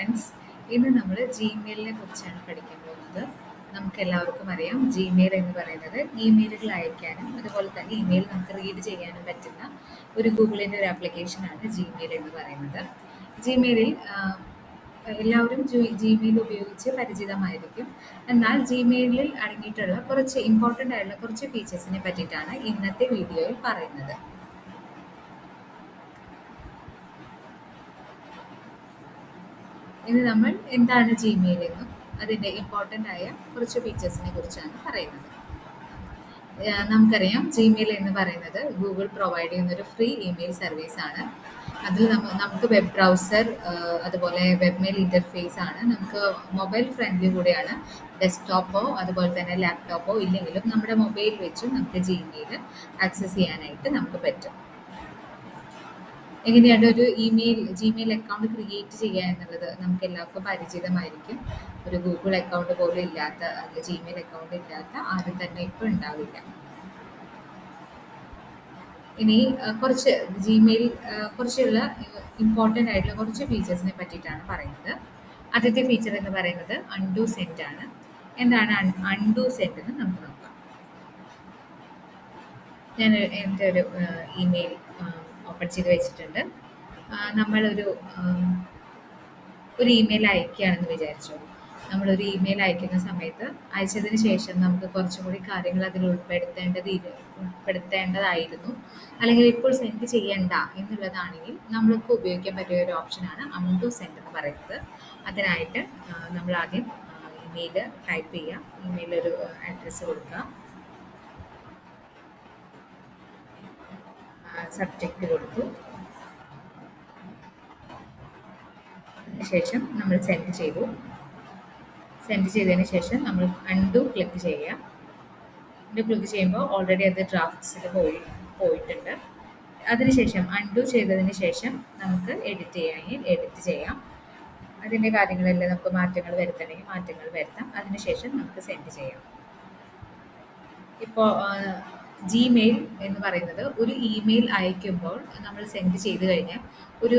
Friends, ഇന്ന് നമ്മൾ ജിമെയിലിനെ കുറിച്ചാണ് പഠിക്കാൻ പോകുന്നത്. നമുക്ക് എല്ലാവർക്കും അറിയാം, ജിമെയിൽ എന്ന് പറയുന്നത് ഇമെയിലുകൾ അയക്കാനും അതുപോലെ തന്നെ ഇമെയിൽ നമുക്ക് റീഡ് ചെയ്യാനും പറ്റുന്ന ഒരു ഗൂഗിളിൻ്റെ ഒരു ആപ്ലിക്കേഷനാണ് ജിമെയിൽ എന്ന് പറയുന്നത്. ജിമെയിലിൽ എല്ലാവരും ജിമെയിൽ ഉപയോഗിച്ച് പരിചിതമായിരിക്കും. എന്നാൽ ജിമെയിലിൽ അടങ്ങിയിട്ടുള്ള കുറച്ച് ഇമ്പോർട്ടൻ്റ് ആയിട്ടുള്ള കുറച്ച് ഫീച്ചേഴ്സിനെ പറ്റിയിട്ടാണ് ഇന്നത്തെ വീഡിയോയിൽ പറയുന്നത്. ഇന്ന് നമ്മൾ എന്താണ് ജിമെയിൽ എന്നും അതിൻ്റെ ഇമ്പോർട്ടൻ്റ് ആയ കുറച്ച് ഫീച്ചേഴ്സിനെ കുറിച്ചാണ് പറയുന്നത്. നമുക്കറിയാം, ജിമെയിൽ എന്ന് പറയുന്നത് ഗൂഗിൾ പ്രൊവൈഡ് ചെയ്യുന്നൊരു ഫ്രീ ഇമെയിൽ സർവീസാണ്. അതിൽ നമുക്ക് വെബ് ബ്രൗസർ അതുപോലെ വെബ് മെയിൽ ഇൻ്റർഫേസ് ആണ്. നമുക്ക് മൊബൈൽ ഫ്രണ്ട്ലി കൂടെയാണ്. ഡെസ്ക്ടോപ്പോ അതുപോലെ തന്നെ ലാപ്ടോപ്പോ ഇല്ലെങ്കിലും നമ്മുടെ മൊബൈൽ വെച്ചും നമുക്ക് ജിമെയിൽ ആക്സസ് ചെയ്യാനായിട്ട് നമുക്ക് പറ്റും. എങ്ങനെയാണ് ഒരു ജിമെയിൽ അക്കൗണ്ട് ക്രിയേറ്റ് ചെയ്യുക എന്നുള്ളത് നമുക്ക് എല്ലാവർക്കും പരിചിതമായിരിക്കും. ഒരു ഗൂഗിൾ അക്കൗണ്ട് പോലും ഇല്ലാത്ത, അല്ലെങ്കിൽ ജിമെയിൽ അക്കൗണ്ട് ഇല്ലാത്ത ആരും തന്നെ ഇപ്പോൾ ഉണ്ടാവില്ല. ഇനി കുറച്ച് കുറിച്ചുള്ള ഇമ്പോർട്ടൻ്റ് ആയിട്ടുള്ള കുറച്ച് ഫീച്ചേഴ്സിനെ പറ്റിയിട്ടാണ് പറയുന്നത്. ആദ്യത്തെ ഫീച്ചർ എന്ന് പറയുന്നത് അൺഡു സെൻഡ് ആണ്. എന്താണ് അൺഡു സെൻഡ് എന്ന് നമുക്ക് നോക്കാം. ഞാൻ എൻ്റെ ഒരു ഇമെയിൽ ഓപ്പൺ ചെയ്ത് വെച്ചിട്ടുണ്ട്. നമ്മളൊരു ഇമെയിൽ അയക്കുകയാണെന്ന് വിചാരിച്ചു. നമ്മളൊരു ഇമെയിൽ അയക്കുന്ന സമയത്ത് അയച്ചതിന് ശേഷം നമുക്ക് കുറച്ചും കൂടി കാര്യങ്ങൾ അതിൽ ഉൾപ്പെടുത്തേണ്ടതായിരുന്നു, അല്ലെങ്കിൽ ഇപ്പോൾ സെൻഡ് ചെയ്യണ്ട എന്നുള്ളതാണെങ്കിൽ നമ്മൾക്ക് ഉപയോഗിക്കാൻ പറ്റിയ ഒരു ഓപ്ഷനാണ് അൺഡു സെൻഡ് എന്ന് പറയുന്നത്. അതിനായിട്ട് നമ്മൾ ആദ്യം ഇമെയിൽ ടൈപ്പ് ചെയ്യുക. ഇമെയിലൊരു അഡ്രസ്സ് കൊടുക്കുക, സബ്ജക്റ്റ് കൊടുത്തു, ശേഷം നമ്മൾ സെൻഡ് ചെയ്തതിന് ശേഷം നമ്മൾ അൺഡു ക്ലിക്ക് ചെയ്യുക. അൺഡു ക്ലിക്ക് ചെയ്യുമ്പോൾ ഓൾറെഡി അത് ഡ്രാഫ്റ്റ്സിൽ പോയിട്ടുണ്ട്. അതിനുശേഷം അൺഡു ചെയ്തതിന് ശേഷം നമുക്ക് എഡിറ്റ് ചെയ്യാം. അതിൻ്റെ കാര്യങ്ങളെല്ലാം നമുക്ക് മാറ്റങ്ങൾ വരുത്തണമെങ്കിൽ മാറ്റങ്ങൾ വരുത്താം. അതിനുശേഷം നമുക്ക് സെൻഡ് ചെയ്യാം. ഇപ്പോൾ ജിമെയിൽ എന്ന് പറയുന്നത് ഒരു ഇമെയിൽ അയക്കുമ്പോൾ നമ്മൾ സെൻഡ് ചെയ്ത് കഴിഞ്ഞാൽ ഒരു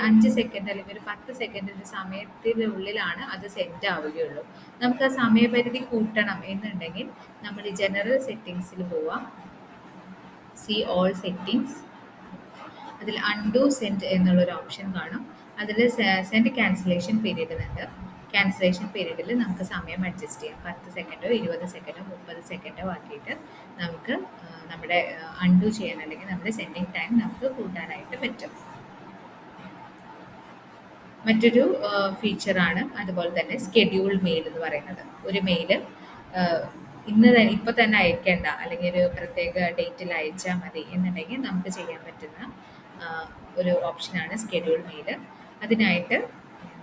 5 സെക്കൻഡ് അല്ലെങ്കിൽ ഒരു 10 സെക്കൻഡിൻ്റെ സമയത്തിനുള്ളിലാണ് അത് സെൻഡ് ആവുകയുള്ളൂ. നമുക്ക് ആ സമയപരിധി കൂട്ടണം എന്നുണ്ടെങ്കിൽ നമ്മൾ ഈ ജനറൽ സെറ്റിങ്സിൽ പോവാം. സി ഓൾ സെറ്റിങ്സ്, അതിൽ അൺഡു സെൻഡ് എന്നുള്ളൊരു ഓപ്ഷൻ കാണും. അതിൽ സെൻഡ് ക്യാൻസലേഷൻ പീരീഡ് ഉണ്ട്. ക്യാൻസലേഷൻ പീരീഡിൽ നമുക്ക് സമയം അഡ്ജസ്റ്റ് ചെയ്യാം. 10 സെക്കൻഡോ 20 സെക്കൻഡോ 30 സെക്കൻഡോ ആക്കിയിട്ട് നമുക്ക് നമ്മുടെ അൺഡു ചെയ്യാൻ, അല്ലെങ്കിൽ നമ്മുടെ സെൻഡിങ് ടൈം നമുക്ക് കൂട്ടാനായിട്ട് പറ്റും. മറ്റൊരു ഫീച്ചറാണ് അതുപോലെ തന്നെ സ്കെഡ്യൂൾ മെയിൽ എന്ന് പറയുന്നത്. ഒരു മെയിൽ ഇപ്പോൾ തന്നെ അയക്കേണ്ട, അല്ലെങ്കിൽ ഒരു പ്രത്യേക ഡേറ്റിൽ അയച്ചാൽ മതി എന്നുണ്ടെങ്കിൽ നമുക്ക് ചെയ്യാൻ പറ്റുന്ന ഒരു ഓപ്ഷനാണ് സ്കെഡ്യൂൾ മെയിൽ. അതിനായിട്ട്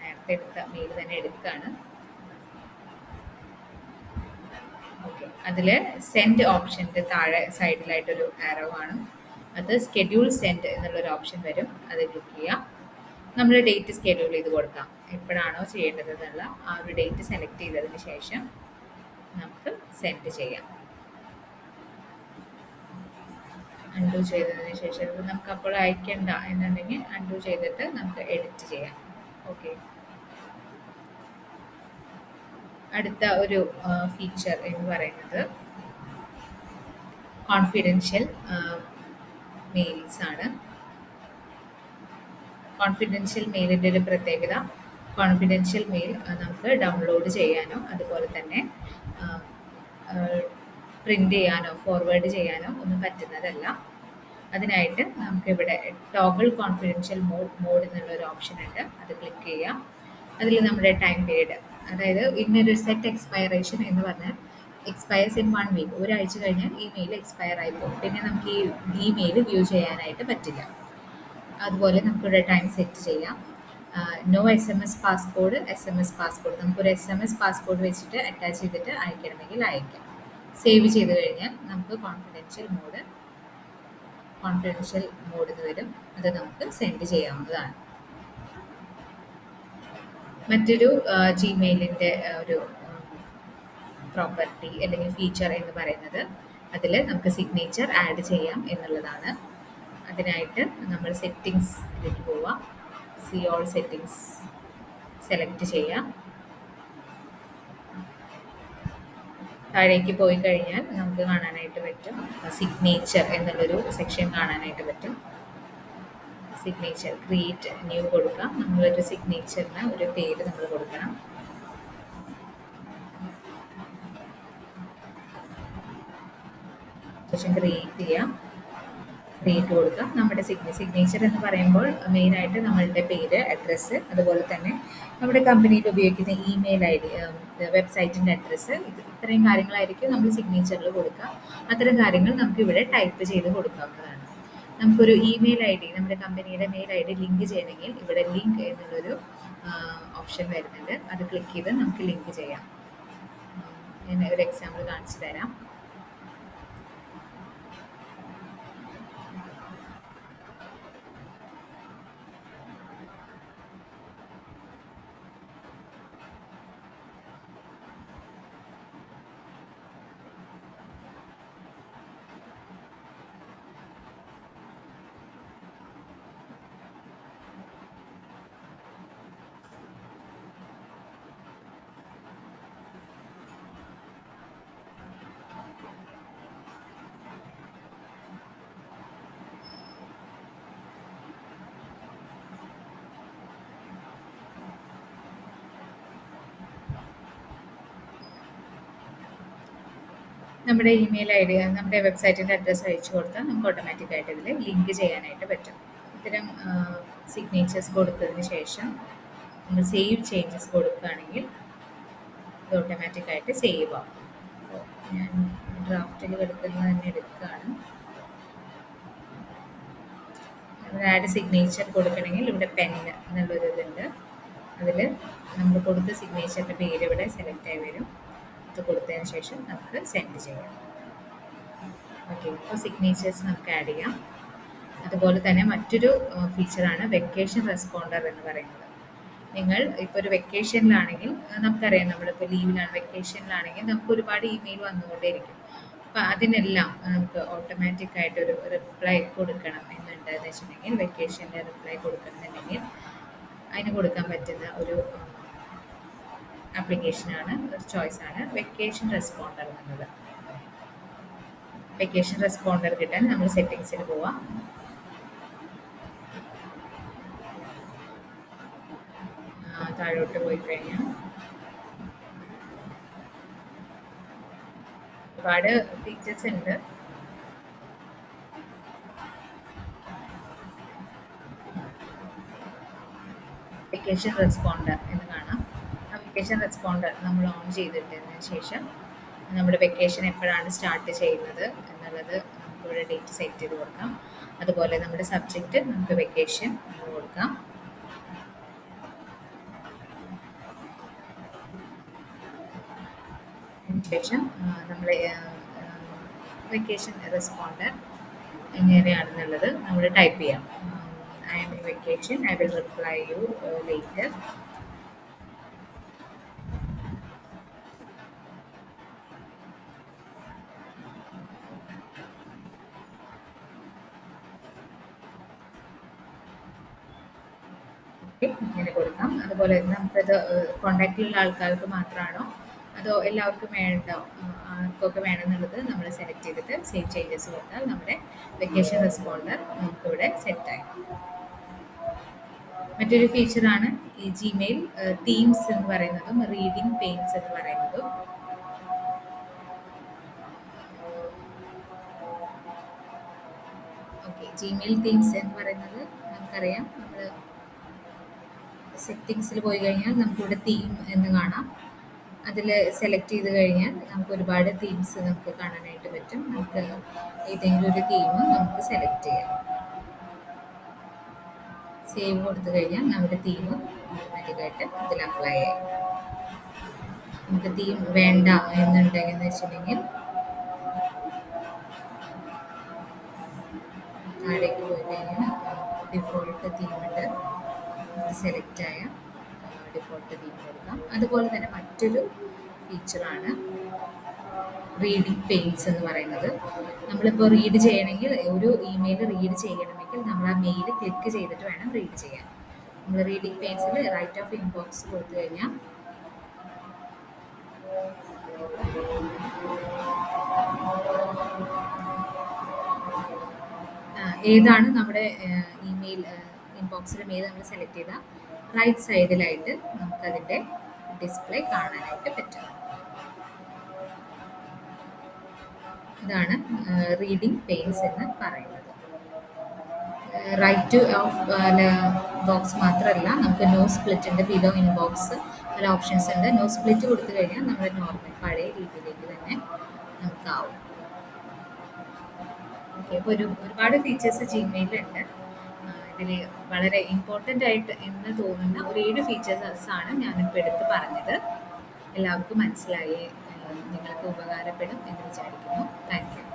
നേരത്തെ എടുത്ത മെയിൽ തന്നെ എടുക്കുകയാണ്. ഓക്കെ, അതിൽ സെൻഡ് ഓപ്ഷൻ്റെ താഴെ സൈഡിലായിട്ടൊരു ആരോ ആണ്. അത് സ്കെഡ്യൂൾ സെൻഡ് എന്നുള്ളൊരു ഓപ്ഷൻ വരും. അത് ക്ലിക്ക് ചെയ്യാം. നമ്മൾ ഡേറ്റ് സ്കെഡ്യൂൾ ചെയ്ത് കൊടുക്കാം. എപ്പോഴാണോ ചെയ്യേണ്ടത് എന്നുള്ള ആ ഒരു ഡേറ്റ് സെലക്ട് ചെയ്തതിന് ശേഷം നമുക്ക് സെൻഡ് ചെയ്യാം. അൺഡു ചെയ്തതിന് ശേഷം ഇത് നമുക്ക് അപ്പോൾ അയക്കേണ്ട എന്നുണ്ടെങ്കിൽ അൺഡു ചെയ്തിട്ട് നമുക്ക് എഡിറ്റ് ചെയ്യാം. ഓക്കെ, അടുത്ത ഒരു ഫീച്ചർ എന്ന് പറയുന്നത് കോൺഫിഡൻഷ്യൽ മെയിൽസ് ആണ്. കോൺഫിഡൻഷ്യൽ മെയിലിൻ്റെ ഒരു പ്രത്യേകത, കോൺഫിഡൻഷ്യൽ മെയിൽ നമുക്ക് ഡൗൺലോഡ് ചെയ്യാനോ അതുപോലെ തന്നെ പ്രിൻ്റ് ചെയ്യാനോ ഫോർവേഡ് ചെയ്യാനോ ഒന്നും പറ്റുന്നതല്ല. അതിനായിട്ട് നമുക്കിവിടെ ടോഗിൾ കോൺഫിഡൻഷ്യൽ മോഡ് എന്നുള്ളൊരു ഓപ്ഷൻ ഉണ്ട്. അത് ക്ലിക്ക് ചെയ്യാം. അതിൽ നമ്മുടെ ടൈം പീരീഡ്, അതായത് ഇന്നൊരു സെറ്റ് എക്സ്പയറേഷൻ എന്ന് പറഞ്ഞാൽ എക്സ്പയർസ് ഇൻ 1 വീക്ക്, ഒരാഴ്ച കഴിഞ്ഞാൽ ഈ മെയിൽ എക്സ്പയർ ആയി പോകും. പിന്നെ നമുക്ക് ഈ മെയിൽ വ്യൂ ചെയ്യാനായിട്ട് പറ്റില്ല. അതുപോലെ നമുക്കിവിടെ ടൈം സെറ്റ് ചെയ്യാം. നോ SMS പാസ്കോഡ്, നമുക്കൊരു SMS പാസ്കോഡ് വെച്ചിട്ട് അറ്റാച്ച് ചെയ്തിട്ട് അയക്കണമെങ്കിൽ അയക്കാം. സേവ് ചെയ്ത് കഴിഞ്ഞാൽ നമുക്ക് കോൺഫിഡൻഷ്യൽ മോഡിൽ വരും. അത് നമുക്ക് സെൻഡ് ചെയ്യാവുന്നതാണ്. മറ്റൊരു ജിമെയിലിൻ്റെ ഒരു പ്രോപ്പർട്ടി അല്ലെങ്കിൽ ഫീച്ചർ എന്ന് പറയുന്നത്, അതിൽ നമുക്ക് സിഗ്നേച്ചർ ആഡ് ചെയ്യാം എന്നുള്ളതാണ്. അതിനായിട്ട് നമ്മൾ സെറ്റിങ്സിലേക്ക് പോവാം. സി ഓൾ സെറ്റിങ്സ്, സെലക്ട് ചെയ്യാം. താഴേക്ക് പോയി കഴിഞ്ഞാൽ നമുക്ക് കാണാനായിട്ട് പറ്റും സിഗ്നേച്ചർ എന്നുള്ളൊരു സെക്ഷൻ കാണാനായിട്ട് പറ്റും. സിഗ്നേച്ചർ ക്രിയേറ്റ് ന്യൂ കൊടുക്കാം. നമ്മളൊരു സിഗ്നേച്ചറിന് ഒരു പേര് നമ്മൾ കൊടുക്കണം. ശേഷം ക്രിയേറ്റ് ചെയ്യാം. ക്രിയേറ്റ് കൊടുക്കാം. നമ്മുടെ സിഗ്നേച്ചർ എന്ന് പറയുമ്പോൾ മെയിനായിട്ട് നമ്മളുടെ പേര്, അഡ്രസ്സ്, അതുപോലെ തന്നെ നമ്മുടെ കമ്പനിയിൽ ഉപയോഗിക്കുന്ന ഇമെയിൽ ഐ ഡി, വെബ്സൈറ്റിൻ്റെ അഡ്രസ്സ്, ഇത്രയും കാര്യങ്ങളായിരിക്കും നമ്മൾ സിഗ്നേച്ചറിൽ കൊടുക്കുക. അത്തരം കാര്യങ്ങൾ നമുക്ക് ഇവിടെ ടൈപ്പ് ചെയ്ത് കൊടുക്കാവുന്നതാണ്. നമുക്കൊരു ഇമെയിൽ ഐ ഡി, നമ്മുടെ കമ്പനിയുടെ മെയിൽ ഐ ഡി ലിങ്ക് ചെയ്യണമെങ്കിൽ ഇവിടെ ലിങ്ക് എന്നുള്ളൊരു ഓപ്ഷൻ വരുന്നുണ്ട്. അത് ക്ലിക്ക് ചെയ്ത് നമുക്ക് ലിങ്ക് ചെയ്യാം. ഞാൻ ഒരു എക്സാമ്പിൾ കാണിച്ചു തരാം. നമ്മുടെ ഇമെയിൽ ഐ ഡി, നമ്മുടെ വെബ്സൈറ്റിൻ്റെ അഡ്രസ്സ് അയച്ചു കൊടുത്താൽ നമുക്ക് ഓട്ടോമാറ്റിക്കായിട്ട് ഇതിൽ ലിങ്ക് ചെയ്യാനായിട്ട് പറ്റും. ഇത്തരം സിഗ്നേച്ചേഴ്സ് കൊടുത്തതിന് ശേഷം നമ്മൾ സേവ് ചേഞ്ചസ് കൊടുക്കുകയാണെങ്കിൽ ഇത് ഓട്ടോമാറ്റിക്കായിട്ട് സേവ് ആവും. അപ്പോൾ ഞാൻ ഡ്രാഫ്റ്റിൽ എടുക്കുന്നത് തന്നെ എടുക്കുകയാണ്. നമ്മൾ ആഡ് സിഗ്നേച്ചർ കൊടുക്കണമെങ്കിൽ ഇവിടെ പെൻ എന്നുള്ളൊരു ഇതുണ്ട്. അതിൽ നമ്മൾ കൊടുത്ത സിഗ്നേച്ചറിൻ്റെ പേര് ഇവിടെ സെലക്ട് ആയി വരും. ഇത് കൊടുത്തതിന് ശേഷം നമുക്ക് സെൻഡ് ചെയ്യാം. ഓക്കെ, ഇപ്പോൾ സിഗ്നേച്ചേഴ്സ് നമുക്ക് ആഡ് ചെയ്യാം. അതുപോലെ തന്നെ മറ്റൊരു ഫീച്ചറാണ് വെക്കേഷൻ റെസ്പോണ്ടർ എന്ന് പറയുന്നത്. നിങ്ങൾ ഇപ്പോൾ ഒരു വെക്കേഷനിലാണെങ്കിൽ, നമുക്കറിയാം നമ്മളിപ്പോൾ ലീവിലാണ്, വെക്കേഷനിലാണെങ്കിൽ നമുക്ക് ഒരുപാട് ഇമെയിൽ വന്നുകൊണ്ടേയിരിക്കും. അപ്പോൾ അതിനെല്ലാം നമുക്ക് ഓട്ടോമാറ്റിക്കായിട്ട് ഒരു റിപ്ലൈ കൊടുക്കണം എന്നുണ്ട് എന്ന് വെച്ചിട്ടുണ്ടെങ്കിൽ, വെക്കേഷൻ്റെ റിപ്ലൈ കൊടുക്കണമെന്നുണ്ടെങ്കിൽ അതിന് കൊടുക്കാൻ പറ്റുന്ന ഒരു ആപ്ലിക്കേഷനാണ്, ഒരു ചോയ്സാണ് വെക്കേഷൻ റെസ്പോണ്ടർ എന്നുള്ളത്. വെക്കേഷൻ റെസ്പോണ്ടർ കിട്ടാൻ നമ്മൾ സെറ്റിങ്സിൽ പോവാം. താഴോട്ട് പോയി കഴിഞ്ഞാൽ ഒരുപാട് ഫീച്ചേഴ്സ് ഉണ്ട്. വെക്കേഷൻ റെസ്പോണ്ടർ എന്ന് കാണാം. ആ വെക്കേഷൻ റെസ്പോണ്ടർ നമ്മൾ ഓൺ ചെയ്തിട്ടതിന് ശേഷം നമ്മുടെ വെക്കേഷൻ എപ്പോഴാണ് സ്റ്റാർട്ട് ചെയ്യുന്നത് എന്നുള്ളത് നമുക്കിവിടെ ഡേറ്റ് സെറ്റ് ചെയ്ത് കൊടുക്കാം. അതുപോലെ നമ്മുടെ സബ്ജക്റ്റ് നമുക്ക് വെക്കേഷൻ കൊടുക്കാം. ശേഷം നമ്മൾ വെക്കേഷൻ റെസ്പോണ്ടർ എങ്ങനെയാണെന്നുള്ളത് നമ്മൾ ടൈപ്പ് ചെയ്യാം. I M in vacation, I will reply you later. ഇങ്ങനെ കൊടുക്കാം. അതുപോലെ നമുക്കത് കോണ്ടാക്റ്റിലുള്ള ആൾക്കാർക്ക് മാത്രമാണോ അതോ എല്ലാവർക്കും വേണ്ടോ, ആർക്കൊക്കെ വേണമെന്നുള്ളത് നമ്മൾ സെലക്ട് ചെയ്തിട്ട് സേവ് ചേഞ്ചസ് കൊടുത്താൽ നമ്മുടെ വെക്കേഷൻ റെസ്പോണ്ടർ നമുക്കിവിടെ സെറ്റായി. മറ്റൊരു ഫീച്ചറാണ് ഈ ജിമെയിൽ തീംസ് എന്ന് പറയുന്നതും റീഡിംഗ് പെയിൻസ് എന്ന് പറയുന്നതും. ഓക്കെ, ജിമെയിൽ തീംസ് എന്ന് പറയുന്നത് നമുക്കറിയാം, നമ്മൾ സെറ്റിങ്സിൽ പോയി കഴിഞ്ഞാൽ നമുക്കിവിടെ തീം എന്ന് കാണാം. അതിൽ സെലക്ട് ചെയ്ത് കഴിഞ്ഞാൽ നമുക്ക് ഒരുപാട് തീംസ് നമുക്ക് കാണാനായിട്ട് പറ്റും. നമുക്ക് ഏതെങ്കിലും ഒരു തീം നമുക്ക് സെലക്ട് ചെയ്യാം. സേവ് കൊടുത്തു കഴിഞ്ഞാൽ നമ്മുടെ തീം ഓട്ടോമാറ്റിക്കായിട്ട് ഇതിൽ അപ്ലൈ ആയി. നമുക്ക് തീം വേണ്ട എന്നുണ്ടെങ്കിൽ എന്ന് വെച്ചിട്ടുണ്ടെങ്കിൽ താഴേക്ക് പോയി കഴിഞ്ഞാൽ ഡിഫോൾട്ട് തീമുണ്ട്, സെലക്ട് ആയ ഡിഫോൾട്ട് തീം കൊടുക്കാം. അതുപോലെ തന്നെ മറ്റൊരു ഫീച്ചറാണ് റീഡിംഗ് പെയിൻസ് എന്ന് പറയുന്നത്. നമ്മളിപ്പോൾ റീഡ് ചെയ്യണമെങ്കിൽ, ഒരു ഇമെയിൽ റീഡ് ചെയ്യണമെങ്കിൽ നമ്മൾ ആ മെയിൽ ക്ലിക്ക് ചെയ്തിട്ട് വേണം റീഡ് ചെയ്യാൻ. നമ്മൾ റീഡിംഗ് പേജിൽ റൈറ്റ് ഓഫ് ഇൻബോക്സ് കൊടുത്തു കഴിഞ്ഞാൽ ഏതാണ് നമ്മുടെ ഇമെയിൽ ഇൻബോക്സിലും ഏത് നമ്മൾ സെലക്ട് ചെയ്ത റൈറ്റ് സൈഡിലായിട്ട് നമുക്കതിൻ്റെ ഡിസ്പ്ലേ കാണാനായിട്ട് പറ്റും. ഇതാണ് റീഡിംഗ് പെയിൻസ് എന്ന് പറയുന്നത്. റൈറ്റ് ഓഫ് ബോക്സ് മാത്രമല്ല, നമുക്ക് നോ സ്പ്ലിറ്റിൻ്റെ ബിലോ ഇൻബോക്സ് പല ഓപ്ഷൻസ് ഉണ്ട്. നോ സ്പ്ലിറ്റ് കൊടുത്തു കഴിഞ്ഞാൽ നമ്മുടെ നോർമൽ പഴയ രീതിയിലേക്ക് തന്നെ നമുക്കാവും. ഓക്കെ, അപ്പോൾ ഒരുപാട് ഫീച്ചേഴ്സ് ജിമെയിലുണ്ട്. ഇതിൽ വളരെ ഇമ്പോർട്ടൻ്റ് ആയിട്ട് എന്ന് തോന്നുന്ന ഒരു 7 ഫീച്ചേഴ്സാണ് ഞാനിപ്പോൾ എടുത്ത് പറഞ്ഞത്. എല്ലാവർക്കും മനസ്സിലായി, നിങ്ങൾക്ക് ഉപകാരപ്പെടും എന്ന് വിചാരിക്കുന്നു. Thank you.